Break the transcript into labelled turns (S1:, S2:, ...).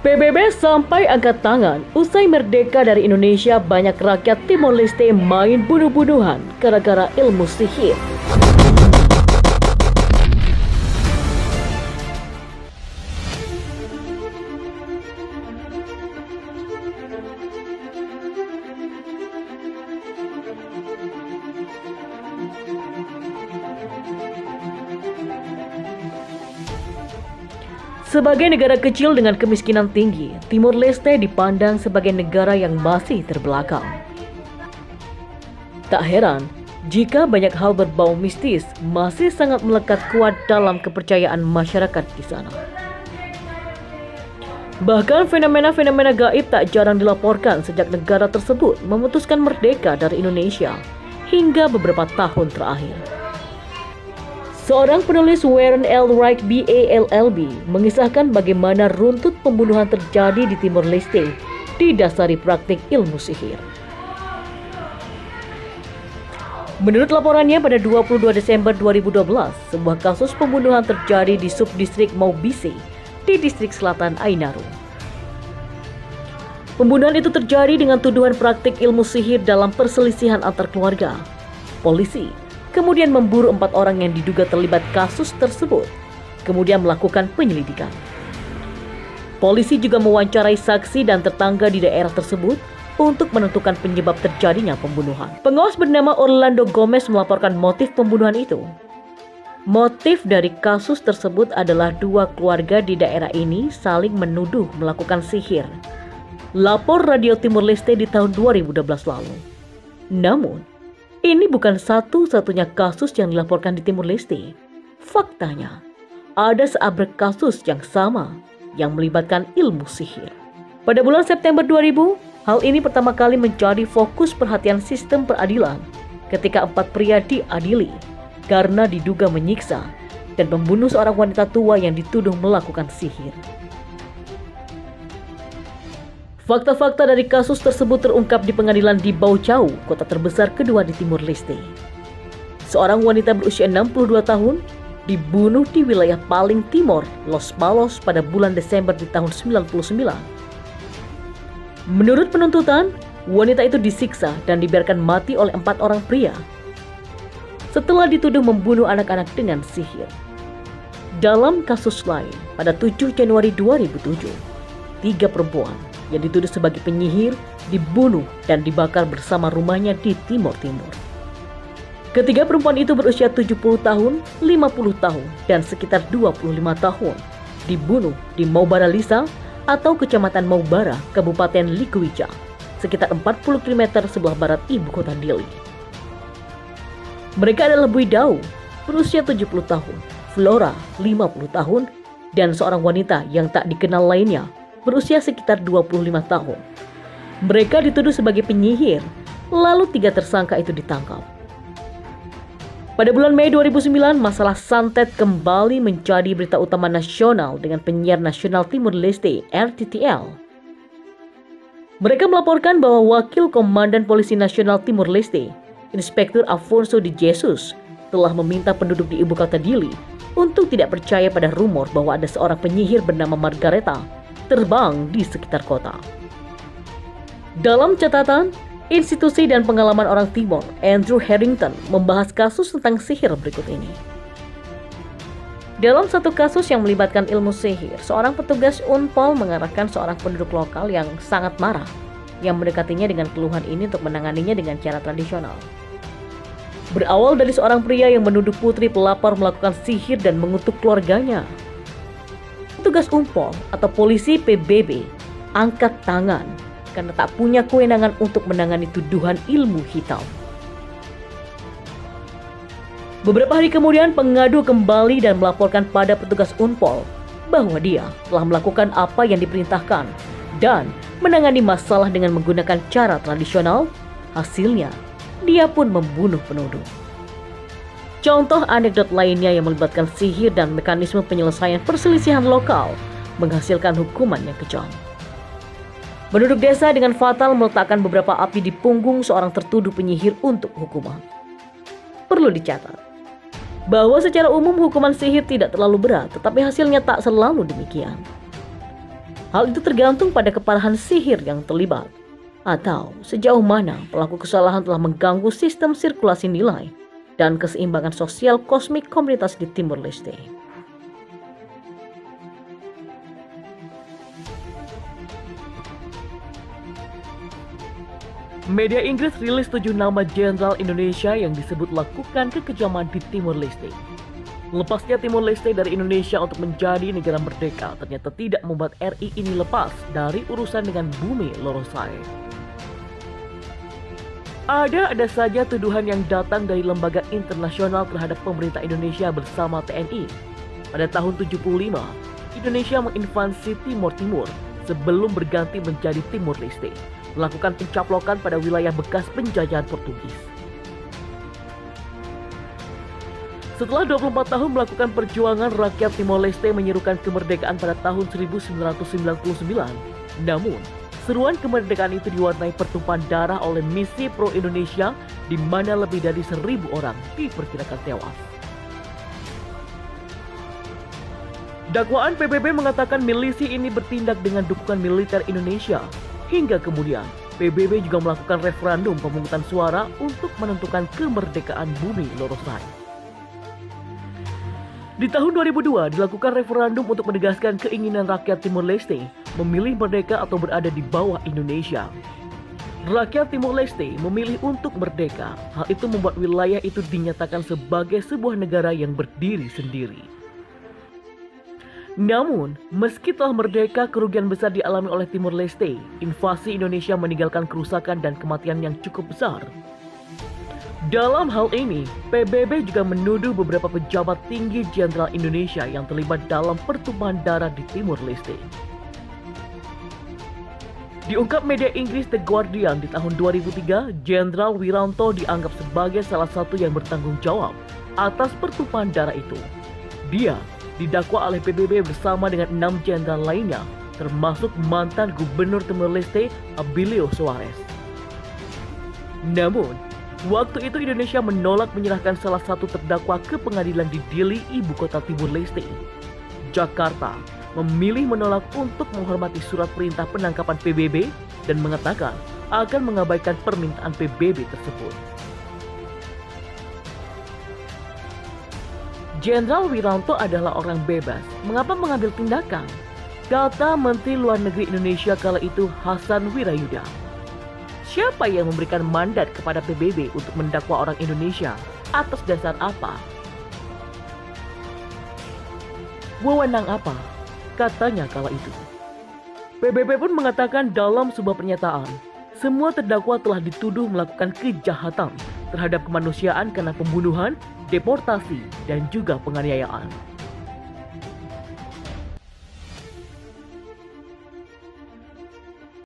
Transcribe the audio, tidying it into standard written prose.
S1: PBB sampai angkat tangan. Usai merdeka dari Indonesia, banyak rakyat Timor Leste main bunuh-bunuhan gara-gara ilmu sihir. Sebagai negara kecil dengan kemiskinan tinggi, Timor Leste dipandang sebagai negara yang masih terbelakang. Tak heran jika banyak hal berbau mistis masih sangat melekat kuat dalam kepercayaan masyarakat di sana. Bahkan fenomena-fenomena gaib tak jarang dilaporkan sejak negara tersebut memutuskan merdeka dari Indonesia hingga beberapa tahun terakhir. Seorang penulis Warren L. Wright BALLB mengisahkan bagaimana runtut pembunuhan terjadi di Timor Leste didasari praktik ilmu sihir. Menurut laporannya pada 22 Desember 2012, sebuah kasus pembunuhan terjadi di subdistrik Maubisse di distrik selatan Ainaru. Pembunuhan itu terjadi dengan tuduhan praktik ilmu sihir dalam perselisihan antar keluarga. Polisi kemudian memburu 4 orang yang diduga terlibat kasus tersebut, kemudian melakukan penyelidikan. Polisi juga mewawancarai saksi dan tetangga di daerah tersebut untuk menentukan penyebab terjadinya pembunuhan. Pengawas bernama Orlando Gomez melaporkan motif pembunuhan itu. Motif dari kasus tersebut adalah 2 keluarga di daerah ini saling menuduh melakukan sihir. Lapor Radio Timor Leste di tahun 2012 lalu. Namun, ini bukan satu-satunya kasus yang dilaporkan di Timor Leste. Faktanya, ada seabrek kasus yang sama yang melibatkan ilmu sihir. Pada bulan September 2000, hal ini pertama kali menjadi fokus perhatian sistem peradilan ketika 4 pria diadili karena diduga menyiksa dan membunuh seorang wanita tua yang dituduh melakukan sihir. Fakta-fakta dari kasus tersebut terungkap di pengadilan di Baucau, kota terbesar kedua di Timor Leste. Seorang wanita berusia 62 tahun dibunuh di wilayah paling timur, Los Palos, pada bulan Desember di tahun 1999. Menurut penuntutan, wanita itu disiksa dan dibiarkan mati oleh 4 orang pria setelah dituduh membunuh anak-anak dengan sihir. Dalam kasus lain, pada 7 Januari 2007, 3 perempuan yang dituduh sebagai penyihir dibunuh dan dibakar bersama rumahnya di Timor Timur. Ketiga perempuan itu berusia 70 tahun, 50 tahun, dan sekitar 25 tahun dibunuh di Maubara Lisa atau Kecamatan Maubara, Kabupaten Likuija, sekitar 40 km sebelah barat ibu kota Dili. Mereka adalah Bui Dau, berusia 70 tahun, Flora, 50 tahun, dan seorang wanita yang tak dikenal lainnya, berusia sekitar 25 tahun. Mereka dituduh sebagai penyihir, lalu 3 tersangka itu ditangkap. Pada bulan Mei 2009, masalah santet kembali menjadi berita utama nasional dengan penyiar nasional Timor Leste, RTTL. Mereka melaporkan bahwa Wakil Komandan Polisi Nasional Timor Leste, Inspektur Afonso de Jesus, telah meminta penduduk di ibu kota Dili untuk tidak percaya pada rumor bahwa ada seorang penyihir bernama Margareta terbang di sekitar kota. Dalam catatan Institusi dan Pengalaman Orang Timor, Andrew Harrington membahas kasus tentang sihir berikut ini. Dalam satu kasus yang melibatkan ilmu sihir, seorang petugas Unpol mengarahkan seorang penduduk lokal yang sangat marah yang mendekatinya dengan keluhan ini untuk menanganinya dengan cara tradisional. Berawal dari seorang pria yang menuduh putri pelapor melakukan sihir dan mengutuk keluarganya. Petugas Unpol atau polisi PBB angkat tangan karena tak punya kewenangan untuk menangani tuduhan ilmu hitam. Beberapa hari kemudian pengadu kembali dan melaporkan pada petugas Unpol bahwa dia telah melakukan apa yang diperintahkan dan menangani masalah dengan menggunakan cara tradisional. Hasilnya, dia pun membunuh penuduh. Contoh anekdot lainnya yang melibatkan sihir dan mekanisme penyelesaian perselisihan lokal menghasilkan hukuman yang kejam. Penduduk desa dengan fatal meletakkan beberapa api di punggung seorang tertuduh penyihir untuk hukuman. Perlu dicatat bahwa secara umum hukuman sihir tidak terlalu berat, tetapi hasilnya tak selalu demikian. Hal itu tergantung pada keparahan sihir yang terlibat, atau sejauh mana pelaku kesalahan telah mengganggu sistem sirkulasi nilai dan keseimbangan sosial kosmik komunitas di Timur Leste. Media Inggris rilis 7 nama jenderal Indonesia yang disebut lakukan kekejaman di Timur Leste. Lepasnya Timor Leste dari Indonesia untuk menjadi negara merdeka ternyata tidak membuat RI ini lepas dari urusan dengan bumi Lorosai. Ada saja tuduhan yang datang dari lembaga internasional terhadap pemerintah Indonesia bersama TNI. Pada tahun 75, Indonesia menginvasi Timor Timur sebelum berganti menjadi Timor Leste, melakukan pencaplokan pada wilayah bekas penjajahan Portugis. Setelah 24 tahun melakukan perjuangan, rakyat Timor Leste menyerukan kemerdekaan pada tahun 1999. Namun, seruan kemerdekaan itu diwarnai pertumpahan darah oleh misi pro-Indonesia di mana lebih dari 1.000 orang diperkirakan tewas. Dakwaan PBB mengatakan milisi ini bertindak dengan dukungan militer Indonesia. Hingga kemudian, PBB juga melakukan referendum pemungutan suara untuk menentukan kemerdekaan bumi Lorosai. Di tahun 2002 dilakukan referendum untuk menegaskan keinginan rakyat Timor Leste memilih merdeka atau berada di bawah Indonesia. Rakyat Timor Leste memilih untuk merdeka. Hal itu membuat wilayah itu dinyatakan sebagai sebuah negara yang berdiri sendiri. Namun, meski telah merdeka, kerugian besar dialami oleh Timor Leste. Invasi Indonesia meninggalkan kerusakan dan kematian yang cukup besar. Dalam hal ini, PBB juga menuduh beberapa pejabat tinggi jenderal Indonesia yang terlibat dalam pertumpahan darah di Timor Leste. Diungkap media Inggris The Guardian di tahun 2003, Jenderal Wiranto dianggap sebagai salah satu yang bertanggung jawab atas pertumpahan darah itu. Dia didakwa oleh PBB bersama dengan 6 jenderal lainnya, termasuk mantan Gubernur Timor Leste Abilio Soares. Namun, waktu itu Indonesia menolak menyerahkan salah satu terdakwa ke pengadilan di Dili, ibu kota Timor Leste. Jakarta memilih menolak untuk menghormati surat perintah penangkapan PBB dan mengatakan akan mengabaikan permintaan PBB tersebut. Jenderal Wiranto adalah orang bebas. Mengapa mengambil tindakan? Kata Menteri Luar Negeri Indonesia kala itu Hasan Wirayuda. Siapa yang memberikan mandat kepada PBB untuk mendakwa orang Indonesia? Atas dasar apa? Wewenang apa? Katanya kala itu. PBB pun mengatakan dalam sebuah pernyataan, semua terdakwa telah dituduh melakukan kejahatan terhadap kemanusiaan karena pembunuhan, deportasi, dan juga penganiayaan.